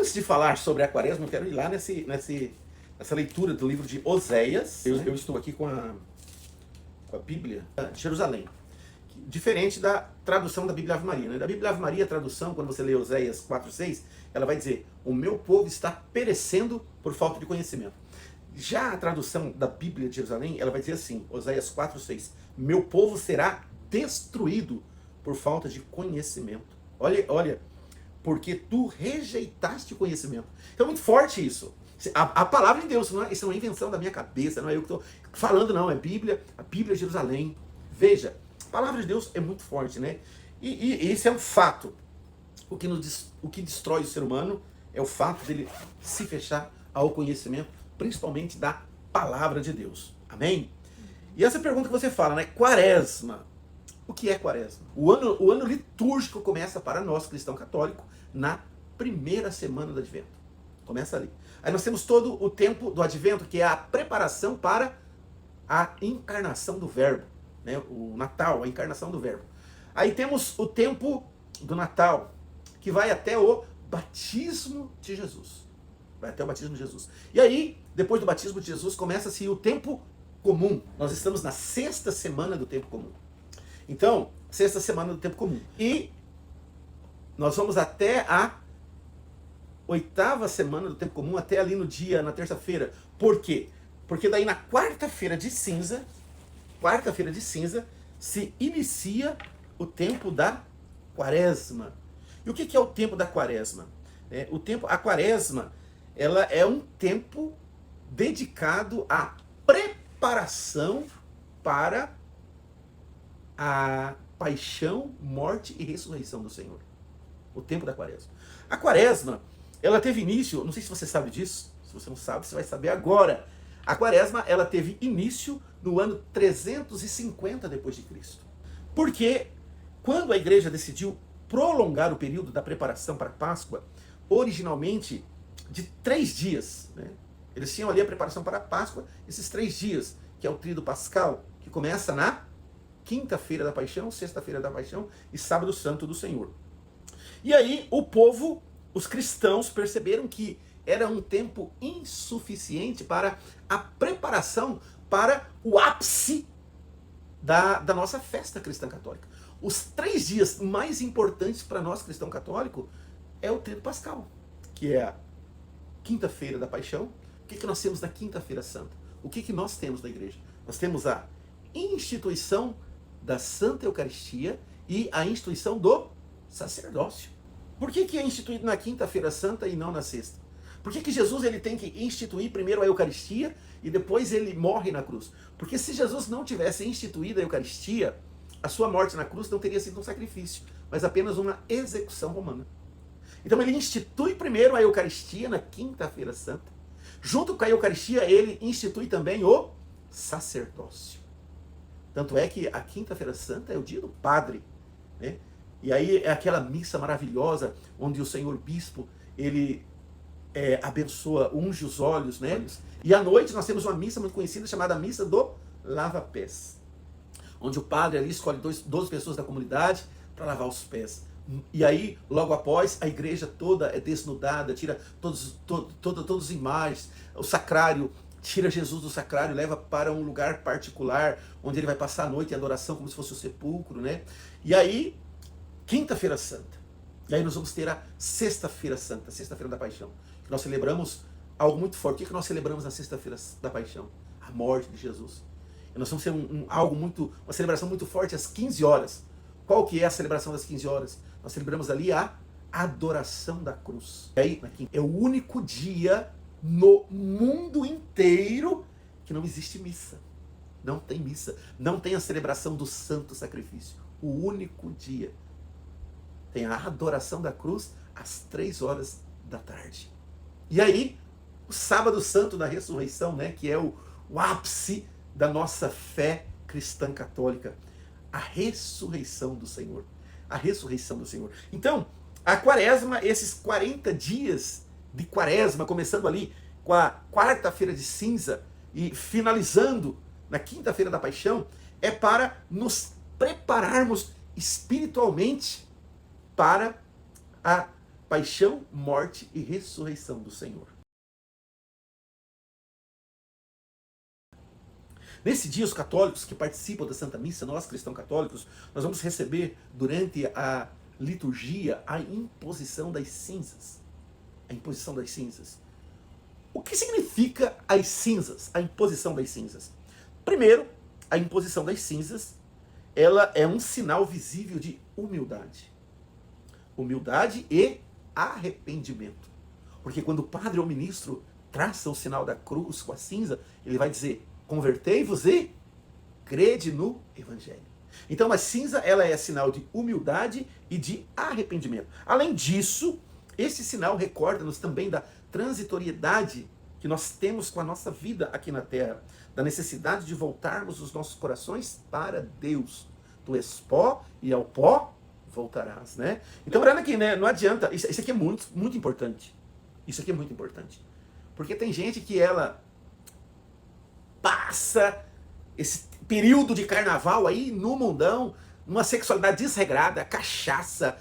antes de falar sobre a quaresma, eu quero ir lá nessa leitura do livro de Oséias. Eu estou aqui com a Bíblia de Jerusalém. Diferente da tradução da Bíblia Ave Maria. Né? Da Bíblia Ave Maria, a tradução, quando você lê Oséias 4:6, ela vai dizer: o meu povo está perecendo por falta de conhecimento. Já a tradução da Bíblia de Jerusalém, ela vai dizer assim, Oséias 4:6, meu povo será destruído por falta de conhecimento. Olha, porque tu rejeitaste o conhecimento. Então é muito forte isso. A palavra de Deus, isso não é invenção da minha cabeça, não é eu que estou falando, não, é Bíblia, a Bíblia de Jerusalém. Veja, a palavra de Deus é muito forte, né? E esse é um fato. O que destrói o ser humano é o fato dele se fechar ao conhecimento, principalmente da palavra de Deus. Amém? E essa pergunta que você fala, né? Quaresma. O que é quaresma? O ano litúrgico começa para nós, cristão católico, na primeira semana do Advento. Começa ali. Aí nós temos todo o tempo do Advento, que é a preparação para a encarnação do Verbo. Né? O Natal, a encarnação do Verbo. Aí temos o tempo do Natal, que vai até o batismo de Jesus. Vai até o batismo de Jesus. E aí, depois do batismo de Jesus, começa-se o tempo comum. Nós estamos na sexta semana do tempo comum. Então, sexta semana do tempo comum. E nós vamos até a oitava semana do tempo comum, até ali na terça-feira. Por quê? Porque daí na quarta-feira de cinza, se inicia o tempo da quaresma. E o que é o tempo da quaresma? A quaresma, ela é um tempo dedicado à preparação para a paixão, morte e ressurreição do Senhor. O tempo da quaresma. A quaresma, ela teve início, não sei se você sabe disso, se você não sabe, você vai saber agora. A quaresma, ela teve início no ano 350 depois de Cristo. Porque quando a igreja decidiu prolongar o período da preparação para a Páscoa, originalmente de 3 dias, né? Eles tinham ali a preparação para a Páscoa, esses 3 dias, que é o tríduo pascal, que começa na quinta-feira da paixão, sexta-feira da paixão e sábado santo do Senhor. E aí o povo, os cristãos, perceberam que era um tempo insuficiente para a preparação para o ápice da nossa festa cristã católica. Os 3 dias mais importantes para nós cristão católico é o tríduo pascal, que é a quinta-feira da paixão. O que nós temos na quinta-feira santa? O que nós temos na igreja? Nós temos a instituição da Santa Eucaristia e a instituição do sacerdócio. Por que é instituído na quinta-feira santa e não na sexta? Por que Jesus ele tem que instituir primeiro a Eucaristia e depois ele morre na cruz? Porque se Jesus não tivesse instituído a Eucaristia, a sua morte na cruz não teria sido um sacrifício, mas apenas uma execução romana. Então ele institui primeiro a Eucaristia na quinta-feira santa. Junto com a Eucaristia, ele institui também o sacerdócio. Tanto é que a quinta-feira santa é o dia do padre, né? E aí é aquela missa maravilhosa, onde o Senhor Bispo, ele abençoa, unge os olhos, né? E à noite nós temos uma missa muito conhecida, chamada Missa do Lava-Pés, onde o padre ali escolhe 12 pessoas da comunidade para lavar os pés. E aí, logo após, a igreja toda é desnudada, tira todas as imagens, o sacrário, tira Jesus do sacrário, leva para um lugar particular, onde ele vai passar a noite em adoração, como se fosse o sepulcro, né? E aí, quinta-feira santa. E aí nós vamos ter a sexta-feira santa, sexta-feira da paixão. Que nós celebramos algo muito forte. O que nós celebramos na sexta-feira da paixão? A morte de Jesus. E nós vamos ter uma celebração muito forte às 15 horas. Qual que é a celebração das 15 horas? Nós celebramos ali a adoração da cruz. E aí, é o único dia no mundo inteiro que não existe missa. Não tem missa. Não tem a celebração do santo sacrifício. O único dia. Tem a adoração da cruz às 3 horas da tarde. E aí, o sábado santo da ressurreição, né, que é o ápice da nossa fé cristã católica. A ressurreição do Senhor. A ressurreição do Senhor. Então, a quaresma, esses 40 dias de quaresma, começando ali com a quarta-feira de cinza e finalizando na quinta-feira da paixão, é para nos prepararmos espiritualmente para a paixão, morte e ressurreição do Senhor. Nesse dia, os católicos que participam da Santa Missa, nós cristãos católicos, nós vamos receber durante a liturgia a imposição das cinzas. A imposição das cinzas. O que significa as cinzas, a imposição das cinzas? Primeiro, a imposição das cinzas, ela é um sinal visível de humildade. Humildade e arrependimento. Porque quando o padre ou o ministro traça o sinal da cruz com a cinza, ele vai dizer: convertei-vos e crede no Evangelho. Então a cinza, ela é sinal de humildade e de arrependimento. Além disso, esse sinal recorda-nos também da transitoriedade que nós temos com a nossa vida aqui na Terra, da necessidade de voltarmos os nossos corações para Deus. Tu és pó e ao pó voltarás, né? Então, olhando aqui, né, não adianta, isso aqui é muito, muito importante. Isso aqui é muito importante. Porque tem gente que ela passa esse período de carnaval aí no mundão, numa sexualidade desregrada, cachaça,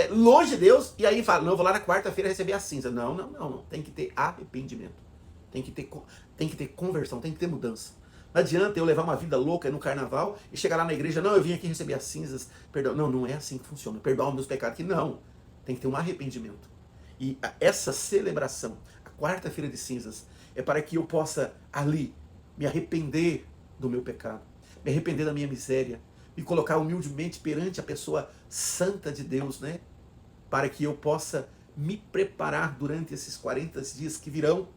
longe de Deus, e aí fala: não, eu vou lá na quarta-feira receber a cinza. Não, não, não, não. Tem que ter arrependimento. Tem que ter conversão, tem que ter mudança. Não adianta eu levar uma vida louca no carnaval e chegar lá na igreja: não, eu vim aqui receber as cinzas, perdão. Não, não é assim que funciona. Perdoar os meus pecados aqui. Não. Tem que ter um arrependimento. E essa celebração, a quarta-feira de cinzas, é para que eu possa ali me arrepender do meu pecado, me arrepender da minha miséria, me colocar humildemente perante a pessoa santa de Deus, né? Para que eu possa me preparar durante esses 40 dias que virão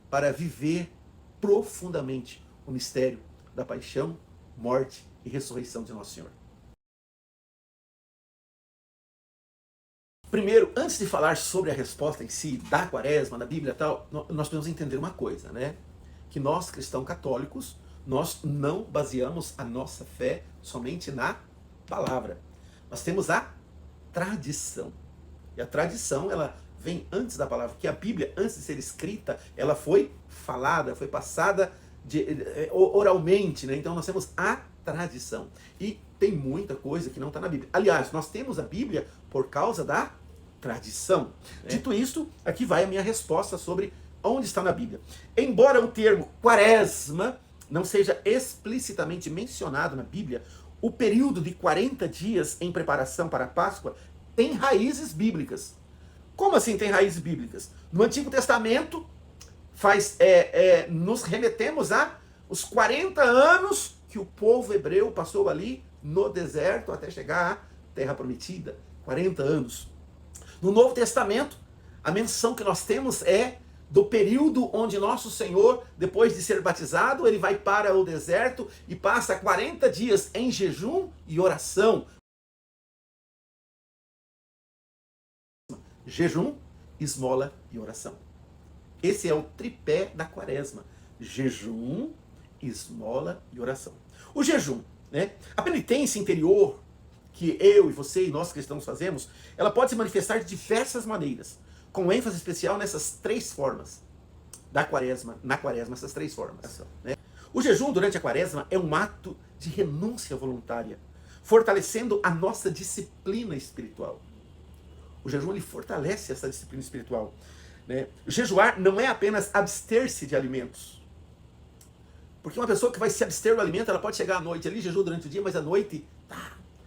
para viver profundamente o mistério da paixão, morte e ressurreição de Nosso Senhor. Primeiro, antes de falar sobre a resposta em si, da quaresma, da Bíblia e tal, nós precisamos entender uma coisa, né? Que nós, cristãos católicos, nós não baseamos a nossa fé somente na palavra. Nós temos a tradição. E a tradição, ela vem antes da palavra, porque a Bíblia, antes de ser escrita, ela foi falada, foi passada oralmente, né? Então nós temos a tradição. E tem muita coisa que não está na Bíblia. Aliás, nós temos a Bíblia por causa da tradição. Dito isto, aqui vai a minha resposta sobre onde está na Bíblia. Embora o termo quaresma não seja explicitamente mencionado na Bíblia, o período de 40 dias em preparação para a Páscoa tem raízes bíblicas. Como assim tem raízes bíblicas? No Antigo Testamento, nos remetemos a os 40 anos que o povo hebreu passou ali no deserto até chegar à Terra Prometida. 40 anos. No Novo Testamento, a menção que nós temos é do período onde Nosso Senhor, depois de ser batizado, ele vai para o deserto e passa 40 dias em jejum e oração. Jejum, esmola e oração. Esse é o tripé da quaresma. Jejum, esmola e oração. O jejum, né? A penitência interior que eu e você e nós cristãos fazemos, ela pode se manifestar de diversas maneiras, com ênfase especial nessas três formas da quaresma, na quaresma, essas três formas. Né? O jejum durante a quaresma é um ato de renúncia voluntária, fortalecendo a nossa disciplina espiritual. O jejum, ele fortalece essa disciplina espiritual. Né? Jejuar não é apenas abster-se de alimentos. Porque uma pessoa que vai se abster do alimento, ela pode chegar à noite ali, jejum durante o dia, mas à noite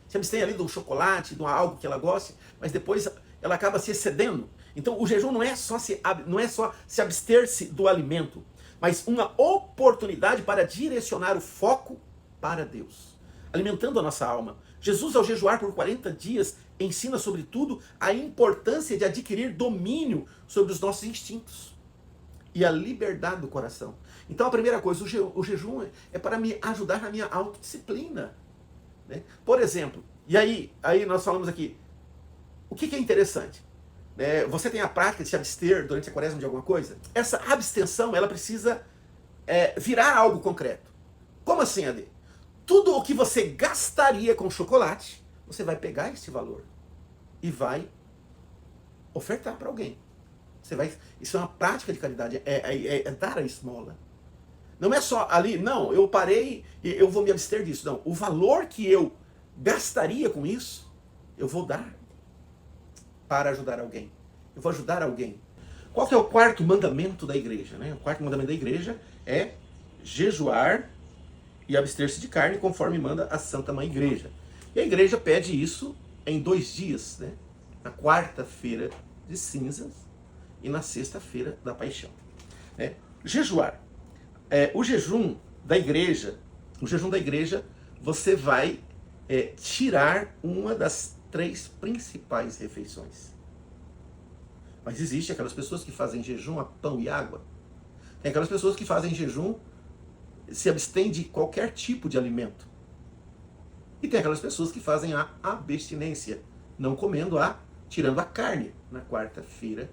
se abstém ali de um chocolate, de algo que ela goste, mas depois ela acaba se excedendo. Então o jejum não é só se abster-se do alimento, mas uma oportunidade para direcionar o foco para Deus, alimentando a nossa alma. Jesus, ao jejuar por 40 dias, ensina sobretudo a importância de adquirir domínio sobre os nossos instintos e a liberdade do coração. Então a primeira coisa, o jejum é para me ajudar na minha autodisciplina. Né? Por exemplo, e aí nós falamos aqui, o que é interessante? Você tem a prática de se abster durante a quaresma de alguma coisa? Essa abstenção, ela precisa virar algo concreto. Como assim, Ade? Tudo o que você gastaria com chocolate, você vai pegar este valor e vai ofertar para alguém. Isso é uma prática de caridade, é dar a esmola. Não é só ali, não, eu parei e eu vou me abster disso. Não, o valor que eu gastaria com isso, eu vou dar para ajudar alguém. eu vou ajudar alguém. Qual que é o quarto mandamento da igreja? Né? O quarto mandamento da igreja é jejuar e abster-se de carne, conforme manda a Santa Mãe Igreja. E a igreja pede isso em 2 dias, né? Na quarta-feira de cinzas e na sexta-feira da paixão. Jejuar. O jejum da igreja, você vai tirar uma das 3 principais refeições. Mas existe aquelas pessoas que fazem jejum a pão e água. Tem aquelas pessoas que fazem jejum, se abstêm de qualquer tipo de alimento. E tem aquelas pessoas que fazem a abstinência, não comendo tirando a carne na quarta-feira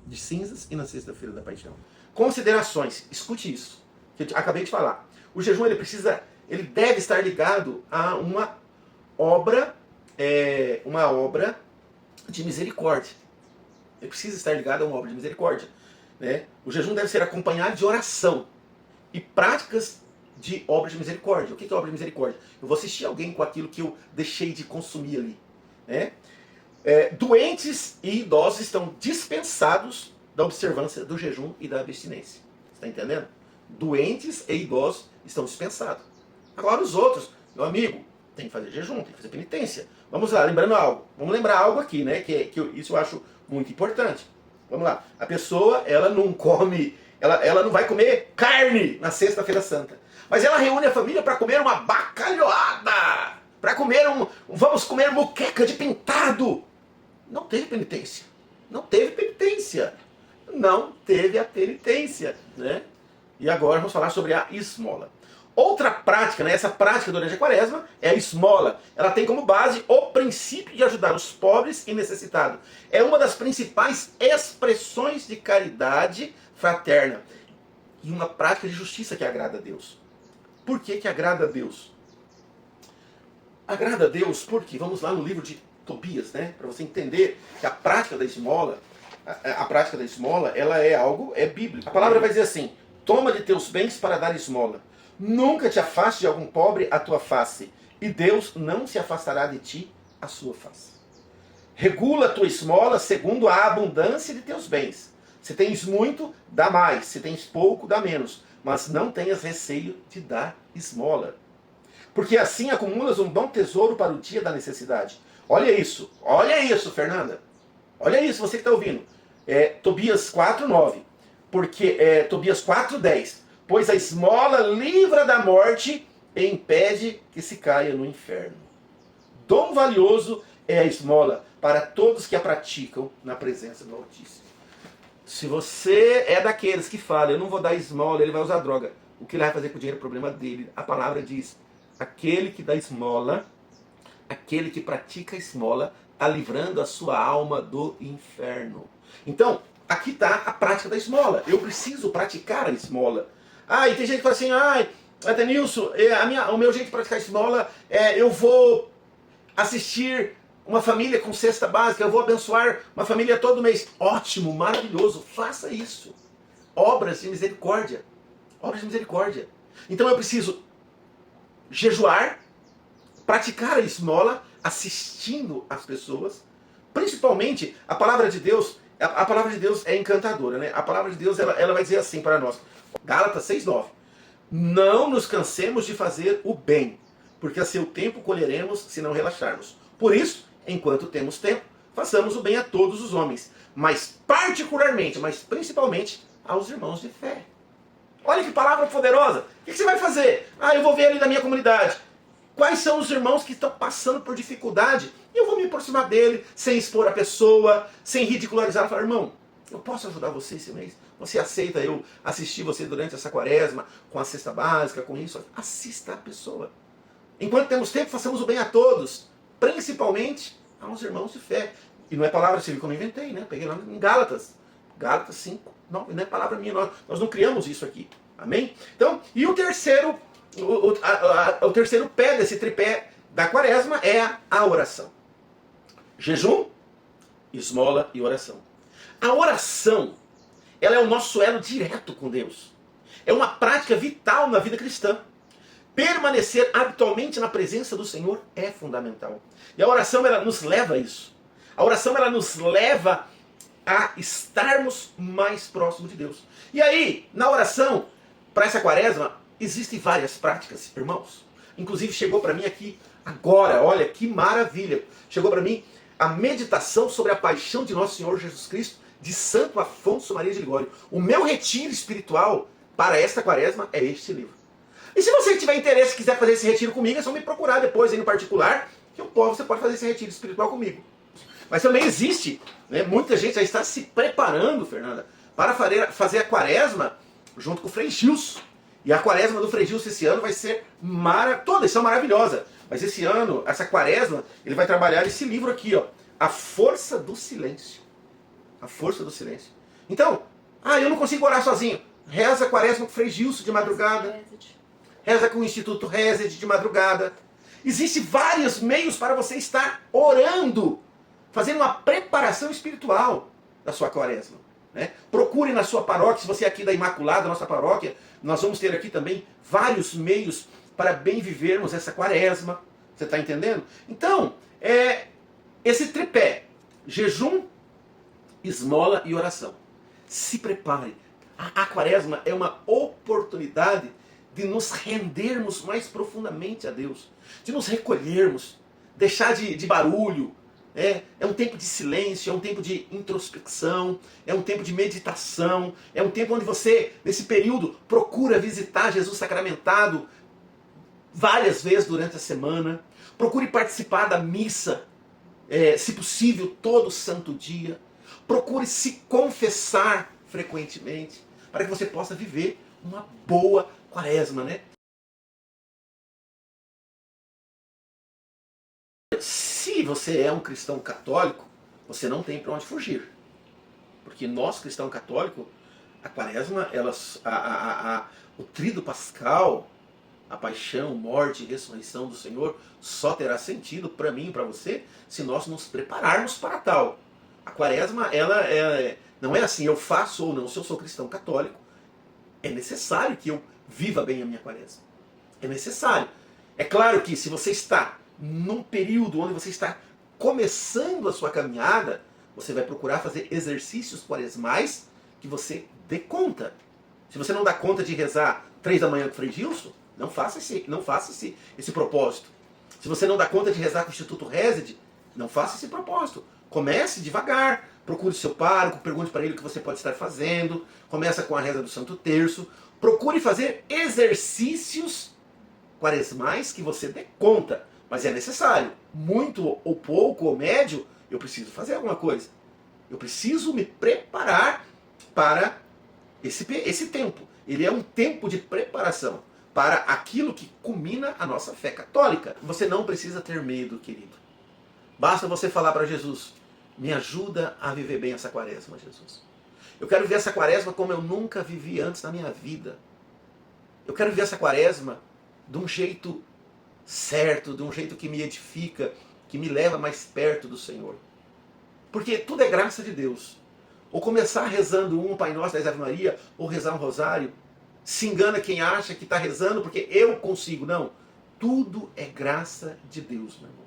de cinzas e na sexta-feira da paixão. Considerações, escute isso, que eu acabei de falar. O jejum ele deve estar ligado a uma obra de misericórdia. Ele precisa estar ligado a uma obra de misericórdia. Né? O jejum deve ser acompanhado de oração e práticas de obra de misericórdia. O que é obra de misericórdia? Eu vou assistir alguém com aquilo que eu deixei de consumir ali. Né? Doentes e idosos estão dispensados da observância do jejum e da abstinência. Você está entendendo? Doentes e idosos estão dispensados. Agora os outros, meu amigo, tem que fazer jejum, tem que fazer penitência. Vamos lá, lembrando algo. Vamos lembrar algo aqui, né? Isso eu acho muito importante. Vamos lá. A pessoa, ela não come, ela não vai comer carne na sexta-feira santa. Mas ela reúne a família para comer uma bacalhoada. Para comer vamos comer muqueca de pintado. Não teve penitência. Não teve penitência. Não teve a penitência. Né? E agora vamos falar sobre a esmola. Outra prática, né, essa prática durante a quaresma, é a esmola. Ela tem como base o princípio de ajudar os pobres e necessitados. É uma das principais expressões de caridade fraterna. E uma prática de justiça que agrada a Deus. Por que agrada a Deus? Agrada a Deus porque, vamos lá no livro de Tobias, né, para você entender que a prática da esmola, ela é bíblica. A palavra vai dizer assim: toma de teus bens para dar esmola. Nunca te afaste de algum pobre a tua face, e Deus não se afastará de ti a sua face. Regula a tua esmola segundo a abundância de teus bens. Se tens muito, dá mais. Se tens pouco, dá menos. Mas não tenhas receio de dar esmola. Porque assim acumulas um bom tesouro para o dia da necessidade. Olha isso, Fernanda. Olha isso, você que está ouvindo. Tobias 4:9. Tobias 4:10. Pois a esmola livra da morte e impede que se caia no inferno. Dom valioso é a esmola para todos que a praticam na presença do Altíssimo. Se você é daqueles que fala, eu não vou dar esmola, ele vai usar droga. O que ele vai fazer com o dinheiro é problema dele. A palavra diz, aquele que dá esmola, aquele que pratica a esmola, está livrando a sua alma do inferno. Então, aqui está a prática da esmola. Eu preciso praticar a esmola. E tem gente que fala assim, Adenilson, o meu jeito de praticar esmola eu vou assistir uma família com cesta básica, eu vou abençoar uma família todo mês. Ótimo, maravilhoso, faça isso. Obras de misericórdia. Obras de misericórdia. Então eu preciso jejuar, praticar a esmola, assistindo as pessoas. Principalmente, a palavra de Deus é encantadora, né? A palavra de Deus ela vai dizer assim para nós. Gálatas 6:9. Não nos cansemos de fazer o bem, porque a seu tempo colheremos se não relaxarmos. Por isso, enquanto temos tempo, façamos o bem a todos os homens, mas principalmente aos irmãos de fé. Olha que palavra poderosa. O que você vai fazer? Eu vou ver ali na minha comunidade. Quais são os irmãos que estão passando por dificuldade? E eu vou me aproximar dele, sem expor a pessoa, sem ridicularizar. Falar, irmão, eu posso ajudar você esse mês? Você aceita eu assistir você durante essa quaresma, com a cesta básica, com isso? Assista a pessoa. Enquanto temos tempo, façamos o bem a todos, principalmente aos irmãos de fé. E não é palavra civil que eu não inventei, né? Peguei lá em Gálatas 5, não é palavra minha, nós não criamos isso aqui. Amém? Então, e o terceiro pé desse tripé da quaresma é a oração. Jejum, esmola e oração. A oração, ela é o nosso elo direto com Deus. É uma prática vital na vida cristã. Permanecer habitualmente na presença do Senhor é fundamental. E a oração, ela nos leva a isso. A oração, ela nos leva a estarmos mais próximos de Deus. E aí, na oração, para essa quaresma, existem várias práticas, irmãos. Inclusive chegou para mim aqui agora, olha que maravilha. Chegou para mim a meditação sobre a paixão de nosso Senhor Jesus Cristo, de Santo Afonso Maria de Ligório. O meu retiro espiritual para esta quaresma é este livro. E se você tiver interesse e quiser fazer esse retiro comigo, é só me procurar depois aí no particular, que você pode fazer esse retiro espiritual comigo. Mas também existe, né, muita gente já está se preparando, Fernanda, para fazer a quaresma junto com o Frei Gilson. E a quaresma do Frei Gilson esse ano vai ser todas são maravilhosas. Mas esse ano, essa quaresma, ele vai trabalhar esse livro aqui, ó, A Força do Silêncio. A Força do Silêncio. Então, eu não consigo orar sozinho. Reza a quaresma com o Frei Gilson de madrugada. Reza com o Instituto Resed de madrugada. Existem vários meios para você estar orando, fazendo uma preparação espiritual da sua quaresma. Né? Procure na sua paróquia, se você é aqui da Imaculada, nossa paróquia, nós vamos ter aqui também vários meios para bem vivermos essa quaresma. Você está entendendo? Então, esse tripé, jejum, esmola e oração. Se prepare. A quaresma é uma oportunidade de nos rendermos mais profundamente a Deus, de nos recolhermos, deixar de barulho. É um tempo de silêncio, é um tempo de introspecção, é um tempo de meditação, é um tempo onde você, nesse período, procura visitar Jesus sacramentado várias vezes durante a semana. Procure participar da missa, se possível, todo santo dia. Procure se confessar frequentemente, para que você possa viver uma boa quaresma, né? Se você é um cristão católico, você não tem para onde fugir. Porque nós, cristão católico, a quaresma, o tríduo pascal, a paixão, morte e ressurreição do Senhor, só terá sentido para mim e para você se nós nos prepararmos para tal. A quaresma, não é assim, eu faço ou não. Se eu sou cristão católico, é necessário que eu viva bem a minha quaresma. É necessário. É claro que se você está num período onde você está começando a sua caminhada, você vai procurar fazer exercícios quaresmais que você dê conta. Se você não dá conta de rezar 3 da manhã com o Frei Gilson, não faça esse propósito. Se você não dá conta de rezar com o Instituto Resed, não faça esse propósito. Comece devagar, procure seu pároco, pergunte para ele o que você pode estar fazendo, começa com a reza do Santo Terço, procure fazer exercícios quaresmais que você dê conta. Mas é necessário, muito ou pouco ou médio, eu preciso fazer alguma coisa. Eu preciso me preparar para esse tempo. Ele é um tempo de preparação para aquilo que culmina a nossa fé católica. Você não precisa ter medo, querido. Basta você falar para Jesus: me ajuda a viver bem essa quaresma, Jesus. Eu quero viver essa quaresma como eu nunca vivi antes na minha vida. Eu quero viver essa quaresma de um jeito certo, de um jeito que me edifica, que me leva mais perto do Senhor. Porque tudo é graça de Deus. Ou começar rezando um Pai Nosso, 10 Ave Maria, ou rezar um rosário, se engana quem acha que está rezando porque eu consigo. Não. Tudo é graça de Deus, meu irmão.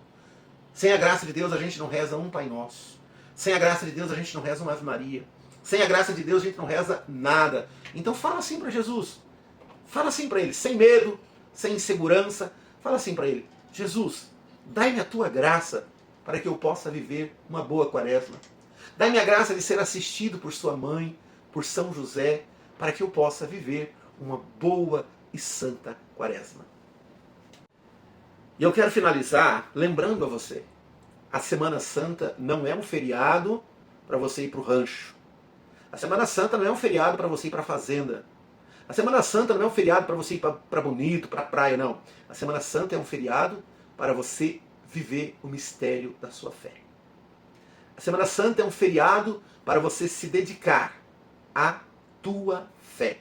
Sem a graça de Deus a gente não reza um Pai Nosso. Sem a graça de Deus a gente não reza uma Ave Maria. Sem a graça de Deus a gente não reza nada. Então fala assim para Jesus. Fala assim para Ele, sem medo, sem insegurança. Fala assim para Ele: Jesus, dai-me a tua graça para que eu possa viver uma boa quaresma. Dai-me a graça de ser assistido por sua mãe, por São José, para que eu possa viver uma boa e santa quaresma. E eu quero finalizar lembrando a você: a Semana Santa não é um feriado para você ir para o rancho. A Semana Santa não é um feriado para você ir para a fazenda. A Semana Santa não é um feriado para você ir para Bonito, para a praia, não. A Semana Santa é um feriado para você viver o mistério da sua fé. A Semana Santa é um feriado para você se dedicar à tua fé.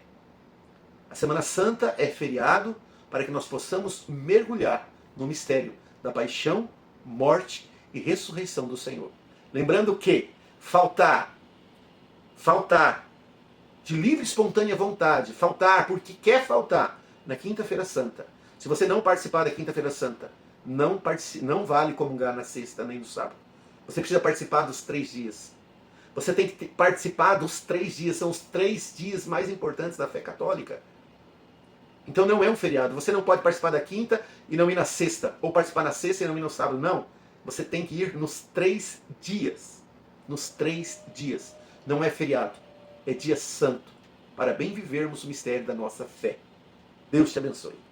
A Semana Santa é feriado para que nós possamos mergulhar no mistério da paixão, morte e ressurreição do Senhor. Lembrando que faltar de livre e espontânea vontade, faltar porque quer faltar na Quinta-feira Santa. Se você não participar da Quinta-feira Santa, não vale comungar na sexta nem no sábado. Você precisa participar dos 3 dias. Você tem que participar dos 3 dias, são os 3 dias mais importantes da fé católica. Então não é um feriado. Você não pode participar da quinta e não ir na sexta, ou participar na sexta e não ir no sábado. Não. Você tem que ir nos 3 dias. Nos 3 dias. Não é feriado. É dia santo. Para bem vivermos o mistério da nossa fé. Deus te abençoe.